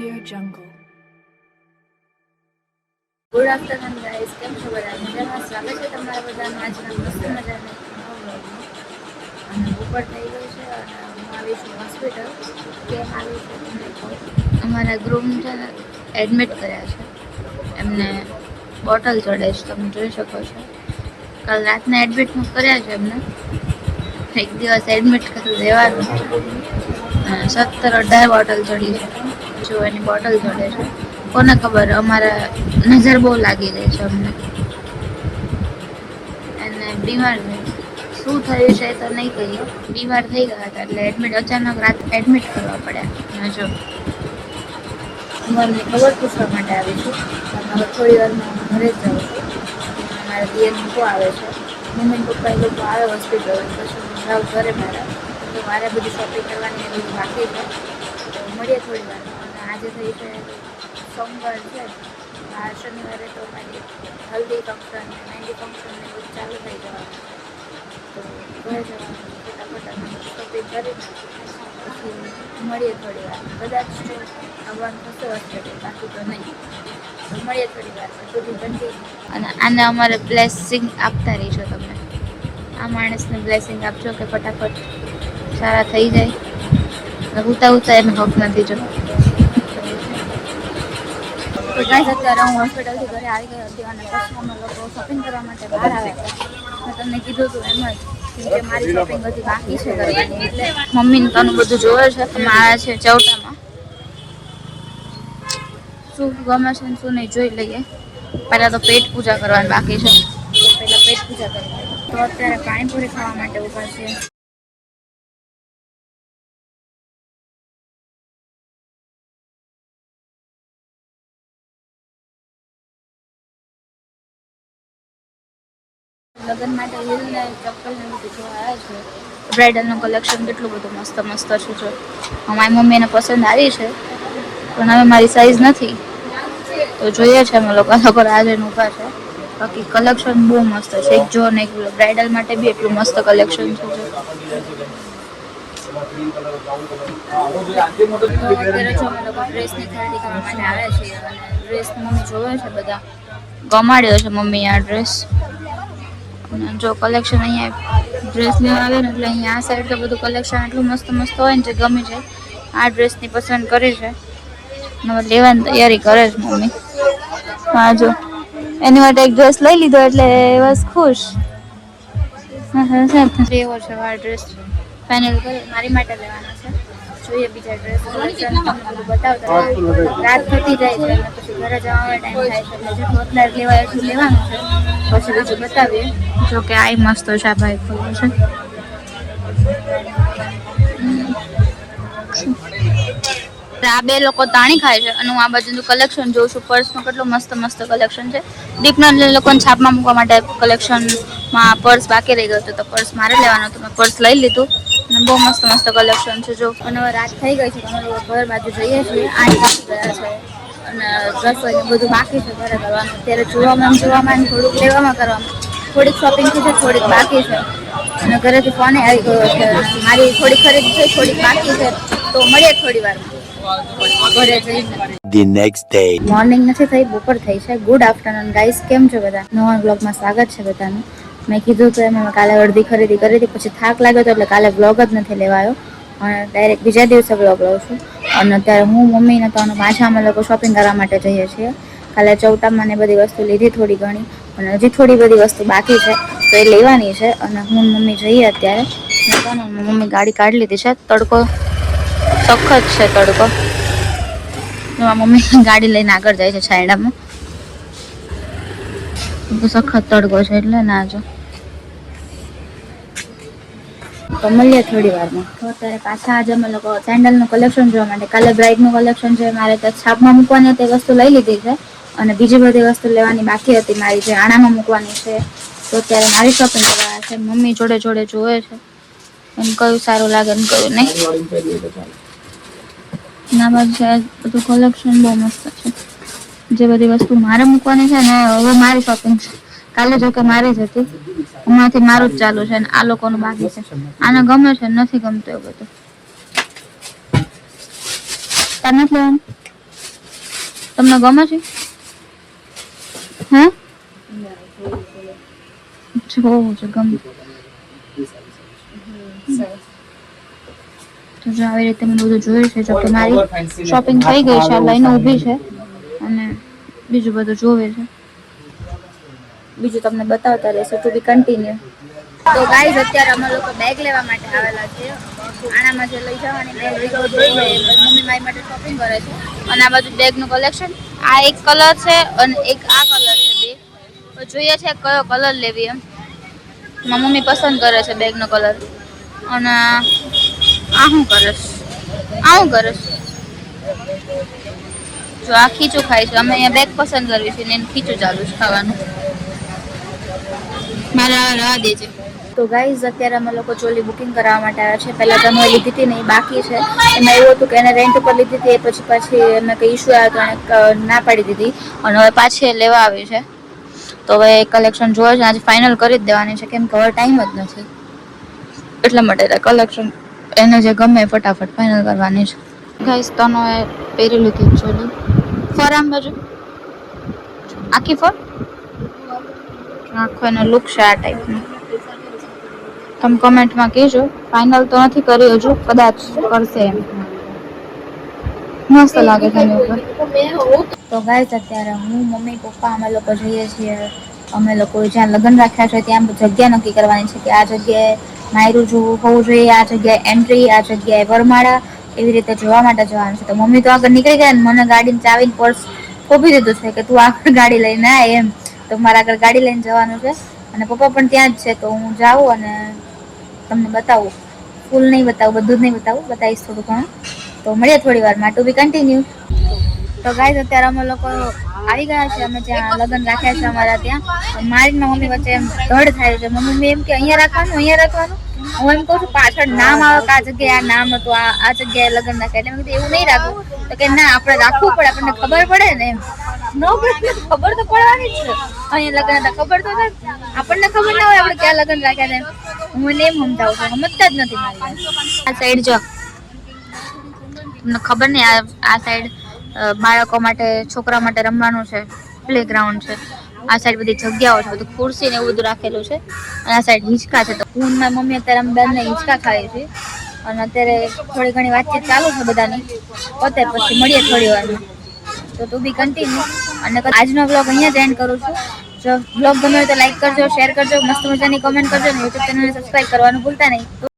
Audio Jungle. Good afternoon guys, કેમ છો બધા? મજામાં? સ્વાગત છે તમારા બધાનું આજના મસ્ત મજાના વ્લોગમાં. અને ઉપર થઈ ગયું છે અને હું આવી છું હોસ્પિટલ. કેમ આવી છું તમને કહું. અમારા ગ્રૂમ છે ને એડમિટ કર્યા છે. એમને બોટલ ચડે છે, તમે જોઈ શકો છો. કાલ રાતના એડમિટ કર્યા છે એમને. એક દિવસ એડમિટ કરી દેવાનું. 17-18 બોટલ ચડી છે. જો એની બોટલ ચડે છે. કોને ખબર, અમારા નજર બહુ લાગી રહી છે અમને. અને બીમાર શું થયું છે તો નહીં કહીએ. બીમાર થઈ ગયા હતા એટલે અચાનક રાતે એડમિટ કરવા પડ્યા. જો ઉંમરની ખબર પૂછવા માટે આવી છું. હવે થોડી વારમાં ઘરે જ જાઉં છું. મારા દિયર મૂકો આવે છે. મમ્મી પપ્પા એ લોકો આવે હોસ્પિટલ, પછી હું જાઉં ઘરે મારા. તો મારે બધી શોપિંગ કરવાની બધું બાકી છે. તો મળીએ થોડી વારમાં. અને આજે થઈ છે સોમવાર છે. આ શનિવારે તો મારી હલ્દી ફંક્શન ને મહેંદી ફંક્શન ને બધું ચાલુ થઈ જવાનું. તો ઘરે જવાનું ફટાફટ શોપિંગ કરી પછી મળીએ થોડી વાર. કદાચ જો આવવાનું થશે હોસ્પિટલ, બાકી તો નહીં. તો મળીએ થોડી વાર સુધી કન્ટિન્યુ. અને આને અમારે બ્લેસિંગ આપતા રહીશું તમે. આ માણસને બ્લેસિંગ આપજો કે ફટાફટ સારા થઈ જાય. ઉતા એનો હક નથી જો. તો ગાઈસ, અત્યારે હું હોસ્પિટલથી ઘરે આવી ગઈ હતી અને પછી અમે લોકો શોપિંગ કરવા માટે બહાર આવ્યા હતા. મેં તમને કીધું હતું એમ જ, કે મારી શોપિંગ બધી બાકી છે કરવાની. એટલે મમ્મીને તનું બધું જોવે છે. અમે આવ્યા છે ચૌટામાં. શું ગમે છે ને શું નહીં જોઈ લઈએ. પહેલાં તો પેટ પૂજા કરવાની બાકી છે, તો પહેલાં પેટ પૂજા કરી લઈએ. તો અત્યારે પાણીપુરી ખાવા માટે ઊભા છે. લગ્ન માટે હીલ ને ચપ્પલ ને બધું જોવા આવ્યા છે. બ્રાઇડલનું કલેક્શન કેટલું બધું મસ્ત મસ્ત છે. જો મારી મમ્મીને પસંદ આવી છે, પણ હવે મારી સાઈઝ નથી, તો જોઈએ છે અમે લોકો આજે ઊભા છે. બાકી કલેક્શન બહુ મસ્ત છે. એક જો ને એક બ્રાઇડલ માટે બી એટલું મસ્ત કલેક્શન છે. અત્યારે જો અમે લોકો ડ્રેસની ખરીદી કરવા માટે આવ્યા છીએ અને ડ્રેસ મમ્મી જોવે છે. બધા ગમાડ્યો છે મમ્મી આ ડ્રેસ. જો કલેક્શન અહીંયા ડ્રેસ લેવા આવે ને એટલે અહીંયા આ સાઈડ તો બધું કલેક્શન એટલું મસ્ત મસ્ત હોય ને જે ગમી જાય. આ ડ્રેસની પસંદ કરી છે, હવે લેવાની તૈયારી કરે છે મમ્મી. હા, જો એની માટે એક ડ્રેસ લઈ લીધો એટલે બસ ખુશ. એવો છે આ ડ્રેસ ફાઇનલ કરી મારી માટે લેવાના છે. જોઈએ બીજા ડ્રેસ કલેક્શન બધું બતાવતા. રાત થતી જાય છે અને પછી ઘરે જવાનો ટાઈમ થાય છે, એટલે જેટલું અત્યારે લેવાય એટલું લેવાનું છે. પછી બીજું બતાવીએ. જો કે આ મસ્ત છે, આ ભાઈ ખોલો છે. આ બે લોકો તાણી ખાય છે અને હું આ બાજુનું કલેક્શન જોઉં છું. પર્સમાં કેટલું મસ્ત મસ્ત કલેક્શન છે. દીપના લોકોને છાપમાં મૂકવા માટે કલેક્શનમાં પર્સ બાકી રહી ગયું હતું, તો પર્સ મારે લેવાનું હતું. મેં પર્સ લઈ લીધું અને બહુ મસ્ત મસ્ત કલેક્શન છે. જો અને હવે રાત થઈ ગઈ છે, અમે લોકો ઘર બાજુ જઈએ છીએ. 8 વાગી ગયા છે અને રસોઈને બધું બાકી છે ઘરે કરવાનું. અત્યારે જોવામાં થોડુંક લેવામાં કરવામાં થોડીક શોપિંગ થઈ છે, થોડીક બાકી છે. અને ઘરેથી ફોન આવી ગયો છે. મારી થોડીક ખરીદી થઈ, થોડીક બાકી છે. તો મળીએ થોડી વાર ઘરે જઈને. The next day. મોર્નિંગ નથી થઈ, બપોર થઈ છે. ગુડ આફ્ટરનૂન ગાઈસ, કેમ છો બધા? નવા બ્લોગમાં સ્વાગત છે બધાનું. મેં કીધું તો એમ કાલે અડધી ખરીદી કરી હતી, પછી થાક લાગ્યો હતો એટલે કાલે બ્લોગ જ નથી લેવાયો અને ડાયરેક્ટ બીજા દિવસે બ્લોગ લઉં છું. અને અત્યારે હું મમ્મીને તો પાછા અમે લોકો શોપિંગ કરવા માટે જઈએ છીએ. કાલે ચૌટામાં ને બધી વસ્તુ લીધી થોડી ઘણી, અને હજી થોડી બધી વસ્તુ બાકી છે તો એ લેવાની છે. અને હું મમ્મી જઈએ અત્યારે. મમ્મી ગાડી કાઢી લીધી છે. તડકો સખત છે, તડકો. મમ્મી ગાડી લઈને આગળ જાય છે છાયડામાં. સખત તડકો છે એટલે ના જો. તો મળીએ થોડી વારમાં. તો અત્યારે પાછા આજે અમે લોકો સેન્ડલનું કલેક્શન જોવા માટે. કાલે બ્રાઇડનું કલેક્શન છે, મારે ત્યાં છાપમાં મૂકવાની તે વસ્તુ લઈ લીધી છે અને બીજી બધી વસ્તુ લેવાની બાકી હતી મારી, જે આણામાં મૂકવાની છે. તો અત્યારે મારી શોપિંગ કરવા છે. મમ્મી જોડે જોડે જોવે છે એમ કયું સારું લાગે ને કયું નહીં. ના બાજુ બધું કલેક્શન બહુ મસ્ત છે. જે બધી વસ્તુ મારે મૂકવાની છે ને, હવે મારી શોપિંગ છે. કાલે જો કે મારી જ હતી, હમણાંથી મારું જ ચાલુ છે ને આ લોકોનું બાકી છે. આને ગમે છે, નથી ગમતું એવું બધું. તાર નથી લેવાનું? તમને ગમે છે? હે જોવું છે ગમે તો જો આવી રીતે મેં બધું જોયું છે. જો કે મારી શોપિંગ થઈ ગઈ છે, લઈને ઊભી છે અને બીજું બધું જોવે છે. બીજું તમને બતાવતા રહેશે, ટુ બી કન્ટિન્યુ. તો ગાઈઝ અત્યારે અમે લોકો બેગ લેવા માટે આવેલા છીએ. આનામાં જે લઈ જવાની બેગ મમ્મી મારી માટે શોપિંગ કરે છે. અને આ બાજુ બેગનું કલેક્શન. આ એક કલર છે અને એક આ કલર છે. બે તો જોઈએ છે કયો કલર લેવી એમ. મારી મમ્મી પસંદ કરે છે બેગનો કલર. અને આ શું કરશ? આ શું કરશ? જો આ ખીચું ખાય છે. અમે અહીંયા બેગ પસંદ કરવી છે ને એને ખીચું ચાલુ છે ખાવાનું. મારા રાહ દે છે. તો ગાઈઝ અત્યારે અમે લોકો ચોલી બુકિંગ કરાવવા માટે આવ્યા છે. પહેલાં તમે લીધી હતી નહીં, બાકી છે. એમાં એવું હતું કે એને રેન્ટ ઉપર લીધી હતી, પછી એમને કંઈ ઇસ્યુ આવ્યો તો એને ના પાડી દીધી અને હવે પાછી લેવા આવી છે. તો હવે કલેક્શન જોવે છે. આજે ફાઇનલ કરી જ દેવાની છે, કેમ કે હવે ટાઈમ જ નથી. એટલા માટે કલેક્શન એને જે ગમે ફટાફટ ફાઇનલ કરવાની છે. ગાઈઝ તનો એ પહેરી લીધી ચોલી. ફર આમ બાજુ આખી ફર આખો એનો લુક છે આ ટાઈપનો. તમે કમેન્ટમાં કહેજો. ફાઇનલ તો નથી કરી હજુ, કદાચ કરશે એમ. મસ્ત લાગે છે એની ઉપર. તો ગાઈઝ અત્યારે હું, મમ્મી, પપ્પા અમે લોકો જઈએ છીએ. અમે લોકો જ્યાં લગ્ન રાખ્યા છે ત્યાં જગ્યા નક્કી કરવાની છે કે આ જગ્યાએ માયરું જોવું હોવું જોઈએ, આ જગ્યાએ એન્ટ્રી, આ જગ્યાએ વરમાળા, એવી રીતે જોવા માટે જવાનું છે. તો મમ્મી તો આગળ નીકળી ગયા ને મને ગાડીને ચાવીને પર્સ થોપી દીધું છે કે તું આગળ ગાડી લઈને આય એમ. તો મારે આગળ ગાડી લઈને જવાનું છે અને પપ્પા પણ ત્યાં જ છે. તો હું જાઉં અને તમને બતાવું. ફૂલ નહીં બતાવું, બધું જ નહીં બતાવું, બતાવીશ થોડું ઘણું. તો મળીએ થોડી વારમાં. ટુ બી કન્ટિન્યુ. તો ગાઈઝ અત્યારે અમે લોકો આવી ગયા છે. અમે જ્યાં લગ્ન રાખ્યા છે અમારા ત્યાં. મારી મમ્મી વચ્ચે એમ ધડ થાય છે. મમ્મી એમ કે અહીંયા રાખવાનું, અહીંયા રાખવાનું. હું એમ કહું છું પાછળ નામ આવે કે આ જગ્યાએ આ નામ હતું, આ જગ્યાએ લગ્ન રાખ્યા. એટલે મેં કીધું એવું નહીં રાખવું. તો કે ના, આપણે રાખવું પડે, આપણને ખબર પડે ને એમ. નો પડે, ખબર તો પડવાની જ છે. અહીંયા લગ્ન હતા ખબર તો થાય. આપણને ખબર ના હોય આપણે ક્યાં લગ્ન રાખ્યા ને. હું એને એમ સમજાવું છું, સમજતા જ નથી મારી. આ સાઈડ જો, તમને ખબર નહીં, આ સાઈડ બાળકો માટે, છોકરા માટે રમવાનું છે, પ્લે ગ્રાઉન્ડ છે. આ સાઈડ બધી જગ્યાઓ છે, બધું ખુરશી ને એવું બધું રાખેલું છે. અને આ સાઈડ હિંચકા છે. તો હું ને મમ્મી અત્યારે અમે બેનને હિંચકા ખાઈએ છીએ. અને અત્યારે થોડી ઘણી વાતચીત ચાલુ છે બધાની. પતે પછી મળીએ થોડી વારમાં. તો તું બી કન્ટિન્યુ. અને આજનો બ્લોગ અહીંયા જ એન્ડ કરું છું. જો બ્લોગ ગમે તો લાઈક કરજો, શેર કરજો, મસ્ત મજાની કમેન્ટ કરજો ને યુટ્યુબ ચેનલને સબસ્ક્રાઈબ કરવાનું ભૂલતા નહીં.